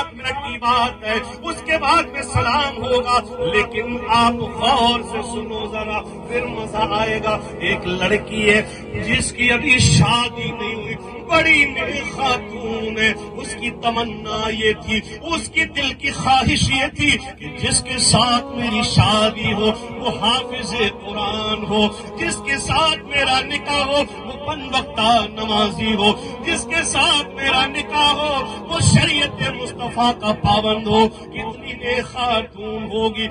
7 minute کی بات ہے، اس کے بعد میں سلام ہوگا، لیکن آپ غور سے سنو ذرا، پھر مزہ آئے گا۔ ایک لڑکی ہے جس کی ابھی شادی نہیں ہوئی، بڑی نیک خاتون ہے، اس کی تمنا یہ تھی، اس کی دل کی خواہش یہ تھی کہ جس کے ساتھ میری شادی ہو وہ حافظ قرآن ہو، جس کے ساتھ میرا نکاح ہو وہ 5 وقتہ نمازی ہو، جس کے ساتھ میرا نکاح ہو وہ شریعت مصطفیٰ کا پابند ہو۔ کتنی نیک خاتون ہوگی،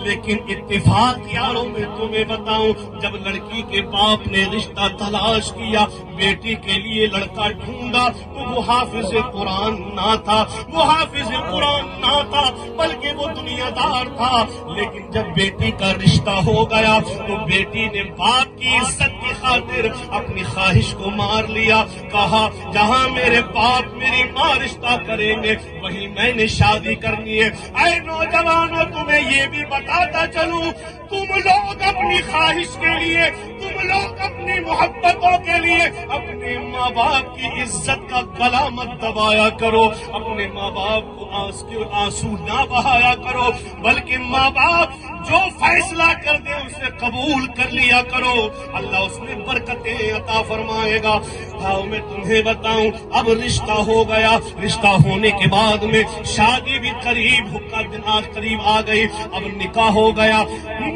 لیکن اتفاق یاروں میں تمہیں بتاؤں، جب لڑکی کے باپ نے رشتہ تلاش کیا، بیٹی کے لیے لڑکا ڈھونڈا، تو وہ حافظ قرآن نہ تھا، وہ حافظ قرآن نہ تھا، بلکہ وہ دنیا دار تھا۔ لیکن جب بیٹی کا رشتہ ہو گیا تو بیٹی نے باپ کی عزت کی خاطر اپنی خواہش کو مار لیا، کہا جہاں میرے باپ میری ماں رشتہ کریں گے وہیں میں نے شادی کرنی ہے۔ اے نوجوانوں، تمہیں یہ بھی بتاتا چلوں، تم لوگ اپنی خواہش کے لیے، تم لوگ اپنی محبتوں کے لیے اپنے ماں باپ کی عزت کا گلا مت دبایا کرو، اپنے ماں باپ کو آنسو نہ بہایا کرو، بلکہ ماں باپ جو فیصلہ کر دے اسے قبول کر لیا کرو، اللہ اس میں برکتیں عطا فرمائے گا۔ آؤ میں تمہیں بتاؤں، اب رشتہ ہو گیا، رشتہ ہونے کے بعد میں شادی بھی قریب کا دن آج قریب آ گئی، اب نکاح ہو گیا۔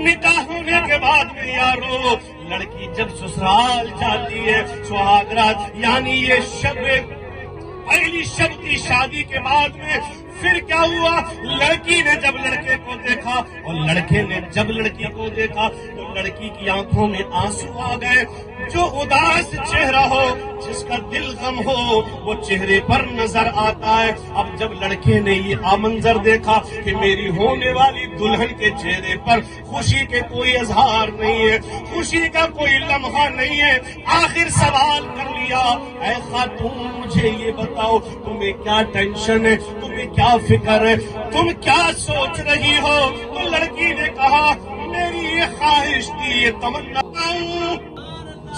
نکاح ہونے کے بعد میں یارو، لڑکی جب سسرال جاتی ہے، سہاگ رات یعنی یہ پہلی شب کی شادی کے بعد میں پھر کیا ہوا، لڑکی نے جب لڑکے کو دیکھا اور لڑکے نے جب لڑکی کو دیکھا تو لڑکی کی آنکھوں میں آنسو آ گئے۔ جو اداس چہرہ ہو، جس کا دل غم ہو، وہ چہرے پر نظر آتا ہے۔ اب جب لڑکے نے یہ منظر دیکھا کہ میری ہونے والی دلہن کے چہرے پر خوشی کے کوئی اظہار نہیں ہے، خوشی کا کوئی لمحہ نہیں ہے، آخر سوال کر لیا، اے خاتون مجھے یہ بتاؤ تمہیں کیا ٹینشن ہے، تمہیں کیا فکر ہے، تم کیا سوچ رہی ہو؟ تو لڑکی نے کہا میری یہ خواہش تھی، یہ تمنا ہوں،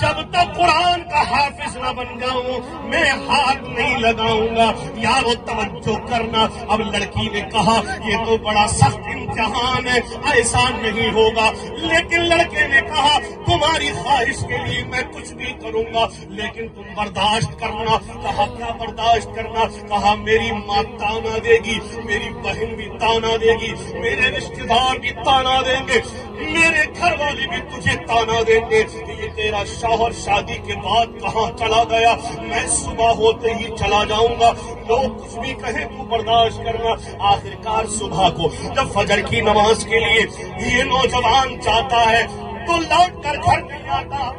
جب تک قرآن کا حافظ نہ بن جاؤں میں ہاتھ نہیں لگاؤں گا۔ یارو توجہ کرنا، اب لڑکی نے کہا یہ تو بڑا سخت امتحان ہے، ایسا نہیں ہوگا، لیکن لڑکے نے کہا تمہاری خواہش کے لیے میں کچھ بھی کروں گا، لیکن تم برداشت کرنا۔ کہا کیا برداشت کرنا؟ کہا میری ماں تانا دے گی، میری بہن بھی تانا دے گی، میرے رشتے دار بھی تانا دیں گے، میرے گھر والے بھی تجھے تانا دیں گے، یہ تیرا شوہر شادی کے بعد کہاں چلا گیا، میں صبح ہوتے ہی چلا جاؤں گا، لوگ کچھ بھی کہیں تو برداشت کرنا۔ آخرکار صبح کو جب فجر کی نماز کے لیے یہ نوجوان جاتا ہے تو لوٹ کر گھر نہیں آتا،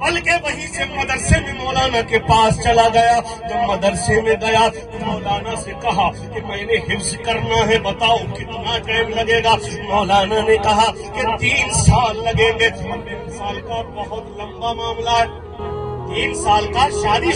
بلکہ وہیں سے مدرسے میں مولانا کے پاس چلا گیا۔ جب مدرسے میں گیا تو مولانا سے کہا کہ میں نے حفظ کرنا ہے، بتاؤ کتنا ٹائم لگے گا؟ مولانا نے کہا کہ 3 سال لگیں گے۔ 3 سال کا بہت لمبا معاملہ ہے، 3 سال کا شادی